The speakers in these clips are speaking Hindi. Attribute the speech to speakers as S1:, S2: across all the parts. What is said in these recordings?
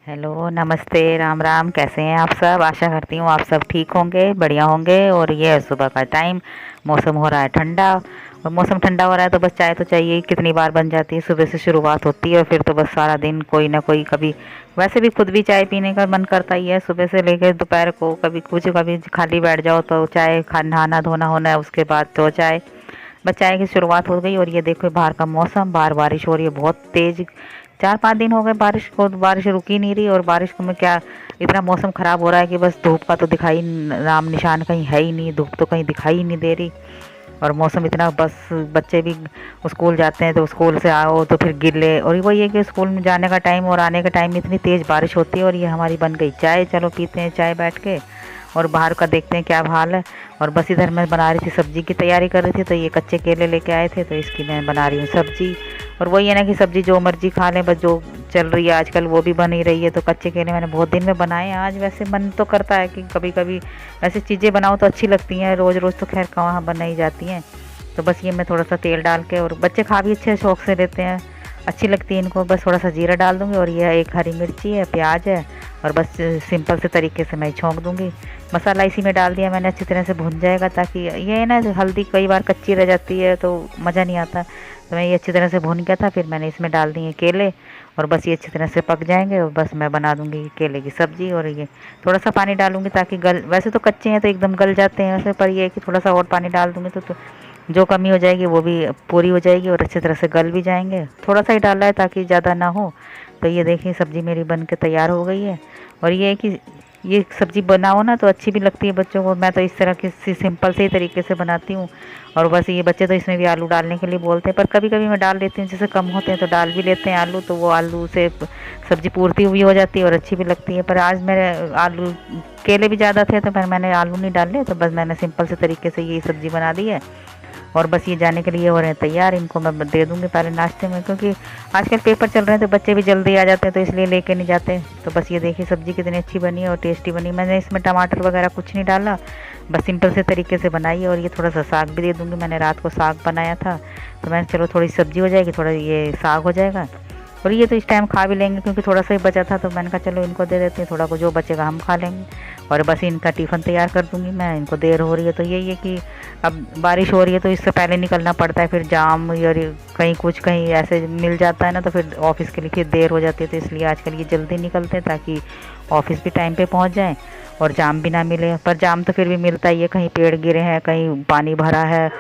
S1: हेलो, नमस्ते, राम राम। कैसे हैं आप सब? आशा करती हूँ आप सब ठीक होंगे, बढ़िया होंगे। और ये है सुबह का टाइम, मौसम हो रहा है ठंडा। और मौसम ठंडा हो रहा है तो बस चाय तो चाहिए ही। कितनी बार बन जाती है, सुबह से शुरुआत होती है और फिर तो बस सारा दिन कोई ना कोई, कभी वैसे भी खुद भी चाय पीने का मन करता ही है सुबह से लेकर दोपहर को। कभी कुछ, कभी खाली बैठ जाओ तो चाय, खा नहाना धोना होना है, उसके बाद तो चाय। बस चाय की शुरुआत हो गई। और ये देखो बाहर का मौसम, बाहर बारिश हो रही है बहुत तेज। 4-5 दिन हो गए बारिश को, बारिश रुकी नहीं रही। और बारिश को में क्या, इतना मौसम ख़राब हो रहा है कि बस धूप का तो दिखाई नाम निशान कहीं है ही नहीं। धूप तो कहीं दिखाई ही नहीं दे रही। और मौसम इतना, बस बच्चे भी स्कूल जाते हैं तो स्कूल से आओ तो फिर गिले। और वही है कि स्कूल में जाने का टाइम और आने का टाइम में इतनी तेज़ बारिश होती है। और ये हमारी बन गई चाय, चलो पीते हैं चाय बैठ के। और बाहर का देखते हैं क्या हाल है। और बस इधर मैं बना रही थी, सब्जी की तैयारी कर रही थी। तो ये कच्चे केले लेके आए थे तो इसकी मैं बना रही हूँ सब्जी। और वही है ना कि सब्जी जो मर्जी खा लें, बस जो चल रही है आजकल वो भी बन ही रही है। तो कच्चे केले मैंने बहुत दिन में बनाए हैं। आज वैसे मन तो करता है कि कभी कभी ऐसी चीज़ें बनाओ तो अच्छी लगती हैं। रोज़ रोज़ तो खैर कहाँ बनाई जाती हैं। तो बस ये मैं थोड़ा सा तेल डाल के, और बच्चे खा भी अच्छे शौक से लेते हैं, अच्छी लगती है इनको। बस थोड़ा सा जीरा डाल दूँगी और ये एक हरी मिर्ची है, प्याज है। और बस सिंपल से तरीके से मैं छौंक दूँगी। मसाला इसी में डाल दिया मैंने, अच्छी तरह से भुन जाएगा। ताकि ये है ना, हल्दी कई बार कच्ची रह जाती है तो मज़ा नहीं आता। तो मैं ये अच्छी तरह से भुन गया था, फिर मैंने इसमें डाल दिए केले। और बस ये अच्छी तरह से पक जाएंगे और बस मैं बना दूंगी केले की सब्ज़ी। और ये थोड़ा सा पानी डालूंगी ताकि गल, वैसे तो कच्चे हैं तो एकदम गल जाते हैं वैसे, पर ये है कि थोड़ा सा और पानी डाल दूंगी तो जो कमी हो जाएगी वो भी पूरी हो जाएगी और अच्छी तरह से गल भी जाएंगे। थोड़ा सा ही डाला है ताकि ज़्यादा ना हो। तो ये देखिए सब्ज़ी मेरी बन के तैयार हो गई है। और ये है कि ये सब्ज़ी बनाओ ना तो अच्छी भी लगती है बच्चों को। मैं तो इस तरह की सिंपल से ही तरीके से बनाती हूँ। और बस ये बच्चे तो इसमें भी आलू डालने के लिए बोलते हैं, पर कभी कभी मैं डाल देती हूँ। जैसे कम होते हैं तो डाल भी लेते हैं आलू, तो वो आलू से सब्ज़ी पूर्ति हुई हो जाती है और अच्छी भी लगती है। पर आज मेरे आलू, केले भी ज़्यादा थे तो फिर मैंने आलू नहीं डाले। तो बस मैंने सिंपल से तरीके से ये सब्ज़ी बना दी है। और बस ये जाने के लिए हो रहे हैं तैयार। इनको मैं दे दूँगी पहले नाश्ते में, क्योंकि आजकल पेपर चल रहे हैं तो बच्चे भी जल्दी आ जाते हैं तो इसलिए लेके नहीं जाते। तो बस ये देखिए सब्ज़ी कितनी अच्छी बनी है और टेस्टी बनी। मैंने इसमें टमाटर वगैरह कुछ नहीं डाला, बस सिंपल से तरीके से बनाई है। और ये थोड़ा सा साग भी दे दूँगी, मैंने रात को साग बनाया था तो मैंने चलो थोड़ी सब्ज़ी हो जाएगी, थोड़ा ये साग हो जाएगा। और ये तो इस टाइम खा भी लेंगे क्योंकि थोड़ा सा ही बचा था। तो मैंने कहा चलो इनको दे देते हैं, थोड़ा को जो बचेगा हम खा लेंगे। और बस इनका टिफ़िन तैयार कर दूंगी मैं। इनको देर हो रही है तो यही है कि अब बारिश हो रही है तो इससे पहले निकलना पड़ता है। फिर जाम या कहीं कुछ कहीं ऐसे मिल जाता है ना, तो फिर ऑफिस के लिए फिर देर हो जाती है। तो इसलिए आजकल ये जल्दी निकलते हैं ताकि ऑफिस भी टाइम पे पहुंच जाएं और जाम भी ना मिले। पर जाम तो फिर भी मिलता ही है, कहीं पेड़ गिरे हैं, कहीं पानी भरा है।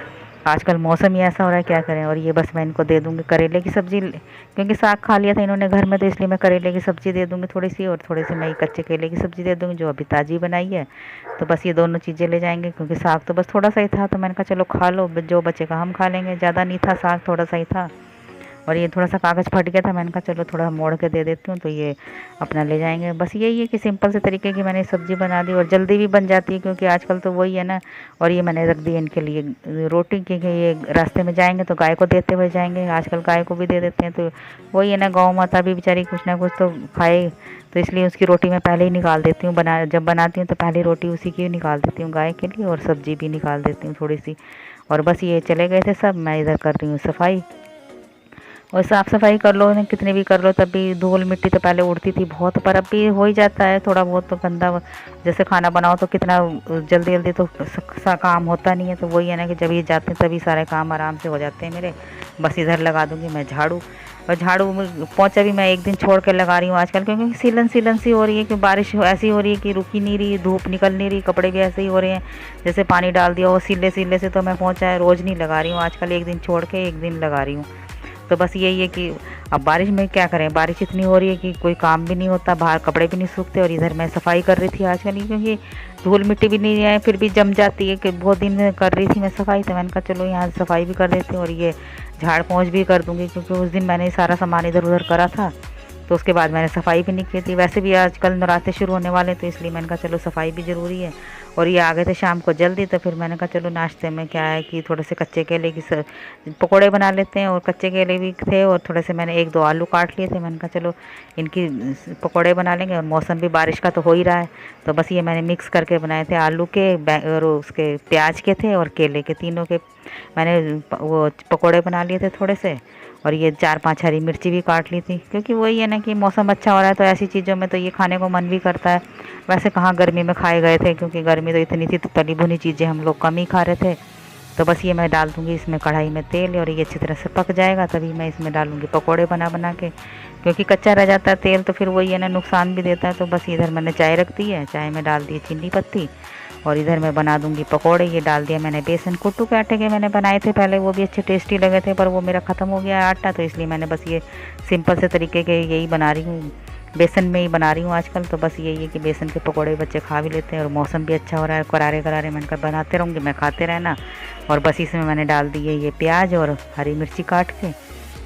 S1: आजकल मौसम ही ऐसा हो रहा है, क्या करें। और ये बस मैं इनको दे दूँगी करेले की सब्ज़ी, क्योंकि साग खा लिया था इन्होंने घर में, तो इसलिए मैं करेले की सब्ज़ी दे दूँगी थोड़ी सी। और थोड़े से मैं ये कच्चे केले की सब्ज़ी दे दूँगी जो अभी ताज़ी बनाई है। तो बस ये दोनों चीज़ें ले जाएंगे, क्योंकि साग तो बस थोड़ा सा ही था। तो मैंने कहा चलो खा लो, जो बचेगा हम खा लेंगे। ज़्यादा नहीं था साग, थोड़ा सा ही था। और ये थोड़ा सा कागज़ फट गया था, मैंने कहा चलो थोड़ा मोड़ के दे देती हूँ तो ये अपना ले जाएंगे। बस यही है कि सिंपल से तरीके की मैंने सब्ज़ी बना दी और जल्दी भी बन जाती है, क्योंकि आजकल तो वही है ना। और ये मैंने रख दी इनके लिए रोटी, क्योंकि ये रास्ते में जाएंगे तो गाय को देते हुए जाएंगे। आजकल गाय को भी दे देते हैं, तो वही है ना, गौ माता भी बेचारी कुछ ना कुछ तो खाए। तो इसलिए उसकी रोटी मैं पहले ही निकाल देती हूँ, जब बनाती हूँ तो पहले रोटी उसी की निकाल देती हूँ गाय के लिए, और सब्ज़ी भी निकाल देती हूँ थोड़ी सी। और बस ये चले गए थे सब, मैं इधर कर रही हूँ सफाई। और साफ़ सफाई कर लो ना कितनी भी कर लो, तब भी धूल मिट्टी तो पहले उड़ती थी बहुत, पर अब भी हो ही जाता है थोड़ा बहुत तो गंदा। जैसे खाना बनाओ तो कितना जल्दी जल्दी तो सा काम होता नहीं है। तो वही है ना कि जब ये जाते हैं तभी सारे काम आराम से हो जाते हैं मेरे। बस इधर लगा दूँगी मैं झाड़ू। और झाड़ू में पोंछा भी मैं एक दिन छोड़ के लगा रही हूँ आजकल, क्योंकि सीलन सीलन सी हो रही है कि बारिश ऐसी हो रही है कि रुक ही नहीं रही, धूप निकल नहीं रही, कपड़े भी ऐसे ही हो रहे हैं जैसे पानी डाल दिया हो सीले सीले से। तो मैं पोंछा रोज़ नहीं लगा रही हूँ आजकल, एक दिन छोड़ के एक दिन लगा रही हूँ। तो बस यही है कि अब बारिश में क्या करें, बारिश इतनी हो रही है कि कोई काम भी नहीं होता, बाहर कपड़े भी नहीं सूखते। और इधर मैं सफाई कर रही थी आजकल, क्योंकि धूल मिट्टी भी नहीं है फिर भी जम जाती है, कि बहुत दिन में कर रही थी मैं सफाई। तो मैंने कहा चलो यहाँ सफाई भी कर देती हूँ और ये झाड़ पोंछ भी कर दूँगी, क्योंकि उस दिन मैंने सारा सामान इधर उधर करा था। तो उसके बाद मैंने सफाई भी नहीं की थी। वैसे भी आजकल नवरात्रे शुरू होने वाले, तो इसलिए मैंने कहा चलो सफाई भी ज़रूरी है। और ये आ गए थे शाम को जल्दी, तो फिर मैंने कहा चलो नाश्ते में क्या है कि थोड़े से कच्चे केले की पकौड़े बना लेते हैं। और कच्चे केले भी थे और थोड़े से मैंने 1-2 आलू काट लिए थे। मैंने कहा चलो इनकी पकौड़े बना लेंगे। और मौसम भी बारिश का तो हो ही रहा है, तो बस ये मैंने मिक्स करके बनाए थे। आलू के और उसके प्याज के थे और केले के, तीनों के मैंने वो पकौड़े बना लिए थे थोड़े से। और ये 4-5 हरी मिर्ची भी काट ली थी, क्योंकि वही है ना कि मौसम अच्छा हो रहा है तो ऐसी चीज़ों में तो ये खाने को मन भी करता है। वैसे कहाँ गर्मी में खाए गए थे, क्योंकि गर्मी तो इतनी थी तो तली भुनी चीज़ें हम लोग कम ही खा रहे थे। तो बस ये मैं डाल दूँगी इसमें कढ़ाई में तेल, और ये अच्छी तरह से पक जाएगा तभी मैं इसमें डालूँगी पकोड़े बना बना के, क्योंकि कच्चा रह जाता है तेल तो फिर वही है ना नुकसान भी देता है। तो बस इधर मैंने चाय रख दी है, चाय में डाल दी चीनी पत्ती, और इधर मैं बना दूंगी पकोड़े। ये डाल दिया मैंने बेसन, कुट्टू के आटे के मैंने बनाए थे पहले, वो भी अच्छे टेस्टी लगे थे, पर वो मेरा ख़त्म हो गया है आटा, तो इसलिए मैंने बस ये सिंपल से तरीके के यही बना रही हूँ, बेसन में ही बना रही हूँ आजकल। तो बस यही है कि बेसन के पकोड़े बच्चे खा भी लेते हैं और मौसम भी अच्छा हो रहा है, करारे करारे मैंने कहा बनाते रहूँगी मैं, खाते रहना। और बस इसमें मैंने डाल दिए ये प्याज और हरी मिर्ची काट के,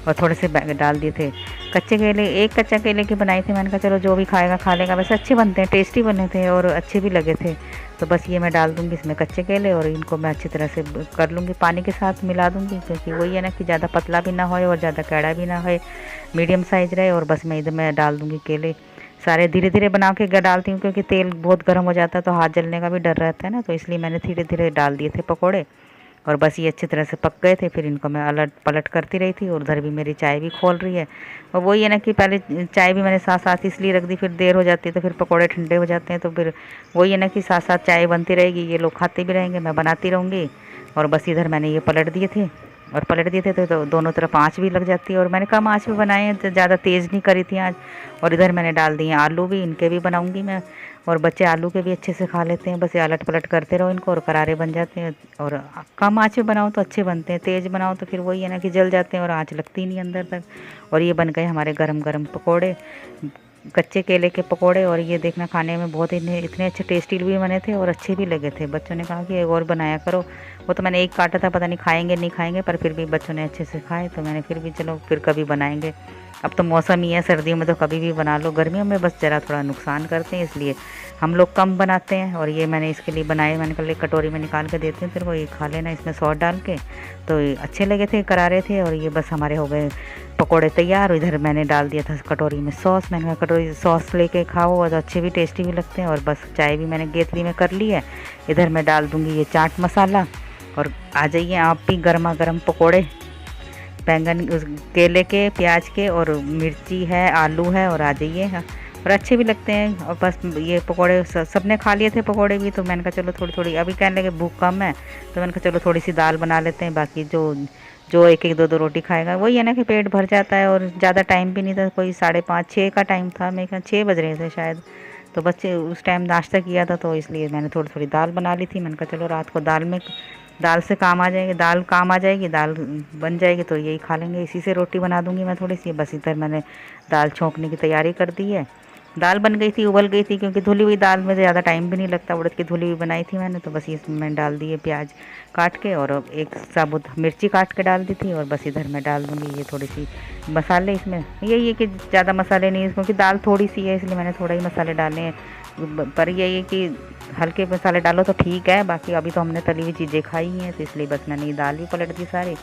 S1: और थोड़े से डाल दिए थे कच्चे केले, एक कच्चा केले की बनाई थी। मैंने कहा चलो जो भी खाएगा खा लेगा, वैसे अच्छे बनते हैं, टेस्टी बने थे और अच्छे भी लगे थे। तो बस ये मैं डाल दूँगी इसमें कच्चे केले, और इनको मैं अच्छी तरह से कर लूँगी, पानी के साथ मिला दूँगी, क्योंकि वही है ना कि ज़्यादा पतला भी ना होए और ज़्यादा कैड़ा भी ना होए, मीडियम साइज़ रहे। और बस मैं इधर मैं डाल दूँगी केले सारे, धीरे धीरे बना के डालती हूँ, क्योंकि तेल बहुत गर्म हो जाता है तो हाथ जलने का भी डर रहता है ना, तो इसलिए मैंने धीरे धीरे डाल दिए थे पकोड़े। और बस ये अच्छी तरह से पक गए थे, फिर इनको मैं अलट पलट करती रही थी, और उधर भी मेरी चाय भी खोल रही है। और वही है ना कि पहले चाय भी मैंने साथ साथ इसलिए रख दी, फिर देर हो जाती है तो फिर पकोड़े ठंडे हो जाते हैं, तो फिर वही है ना कि साथ साथ चाय बनती रहेगी, ये लोग खाते भी रहेंगे, मैं बनाती रहूँगी। और बस इधर मैंने ये पलट दिए थे, और पलट दिए थे तो दोनों तरफ आँच भी लग जाती है, और मैंने कम आँच पे बनाए हैं तो ज़्यादा तेज़ नहीं करी थी आज। और इधर मैंने डाल दिए आलू भी, इनके भी बनाऊँगी मैं, और बच्चे आलू के भी अच्छे से खा लेते हैं। बस ये अलट पलट करते रहो इनको, और करारे बन जाते हैं। और कम आँच पे बनाओ तो अच्छे बनते हैं, तेज़ बनाओ तो फिर वही है ना कि जल जाते हैं और आँच लगती नहीं अंदर तक। और ये बन गए हमारे गरम गरम पकोड़े, कच्चे केले के पकोड़े। और ये देखना खाने में बहुत इतने अच्छे टेस्टी भी बने थे और अच्छे भी लगे थे। बच्चों ने कहा कि एक और बनाया करो, वो तो मैंने एक काटा था, पता नहीं खाएंगे नहीं खाएंगे, पर फिर भी बच्चों ने अच्छे से खाए, तो मैंने फिर भी चलो फिर कभी बनाएंगे। अब तो मौसम ही है, सर्दियों में तो कभी भी बना लो, गर्मियों में बस ज़रा थोड़ा नुकसान करते हैं, इसलिए हम लोग कम बनाते हैं। और ये मैंने इसके लिए बनाए, मैंने कल एक कटोरी में निकाल के देती हूँ तेरे को, ये खा लेना इसमें सॉस डाल के, तो ये अच्छे लगे थे, करारे थे। और ये बस हमारे हो गए पकोड़े तैयार। इधर मैंने डाल दिया था कटोरी में सॉस, मैंने कहा कटोरी सॉस लेके खाओ, और अच्छे भी टेस्टी भी लगते हैं। और बस चाय भी मैंने गेतली में कर ली है। इधर मैं डाल दूँगी ये चाट मसाला, और आ जाइए आप भी गर्मा गर्म पकोड़े, बैंगन उस केले के, प्याज के, और मिर्ची है, आलू है, और आ जाइए। और अच्छे भी लगते हैं। और बस ये पकोड़े सबने खा लिए थे पकोड़े भी, तो मैंने कहा चलो थोड़ी थोड़ी, अभी कहने लगे भूख कम है तो मैंने कहा चलो थोड़ी सी दाल बना लेते हैं, बाकी जो जो एक एक दो दो रोटी खाएगा वही है ना कि पेट भर जाता है। और ज़्यादा टाइम भी नहीं था, कोई 5:30-6 का टाइम था, मेरे ख्याल 6 बज रहे थे शायद, तो बच्चे उस टाइम नाश्ता किया था, तो इसलिए मैंने थोड़ी थोड़ी दाल बना ली थी। मैंने कहा चलो रात को दाल से काम आ जाएगी, दाल काम आ जाएगी, दाल बन जाएगी तो यही खा लेंगे, इसी से रोटी बना दूंगी मैं थोड़ी सी। बस इधर मैंने दाल छोंकने की तैयारी कर दी है। दाल बन गई थी, उबल गई थी, क्योंकि धुली हुई दाल में ज़्यादा टाइम भी नहीं लगता, उड़द की धुली हुई बनाई थी मैंने, तो बस इसमें मैंने डाल दिए प्याज काट के, और एक साबुत मिर्ची काट के डाल दी थी। और बस इधर मैं डाल दूँगी ये थोड़ी सी मसाले, इसमें यही है कि ज़्यादा मसाले नहीं, क्योंकि दाल थोड़ी सी है इसलिए मैंने थोड़ा ही मसाले डाले हैं, पर यही है कि हल्के मसाले डालो तो ठीक है, बाकी अभी तो हमने तली हुई चीज़ें खाई हैं, तो इसलिए बस मैंने ये दाल भी पलट दी सारी।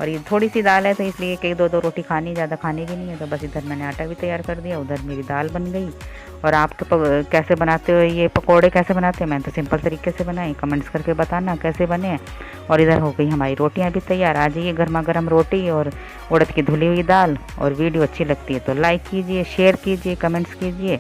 S1: और ये थोड़ी सी दाल है तो इसलिए एक दो दो रोटी खानी, ज़्यादा खानी भी नहीं है, तो बस इधर मैंने आटा भी तैयार कर दिया, उधर मेरी दाल बन गई। और आप तो कैसे बनाते हो ये पकोड़े, कैसे बनाते हो? मैंने तो सिंपल तरीके से बनाए, कमेंट्स करके बताना कैसे बने हैं। और इधर हो गई हमारी रोटियां भी तैयार, आ जाइए गर्मा गर्म रोटी और उड़द की धुली हुई दाल। और वीडियो अच्छी लगती है तो लाइक कीजिए, शेयर कीजिए, कमेंट्स कीजिए,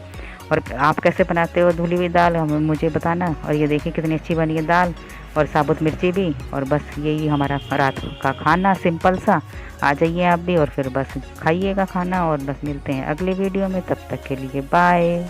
S1: और आप कैसे बनाते हो धुली हुई दाल हमें मुझे बताना। और ये देखिए कितनी अच्छी बनी है दाल, और साबुत मिर्ची भी। और बस यही हमारा रात का खाना सिंपल सा, आ जाइए आप भी और फिर बस खाइएगा खाना। और बस मिलते हैं अगले वीडियो में, तब तक के लिए बाय।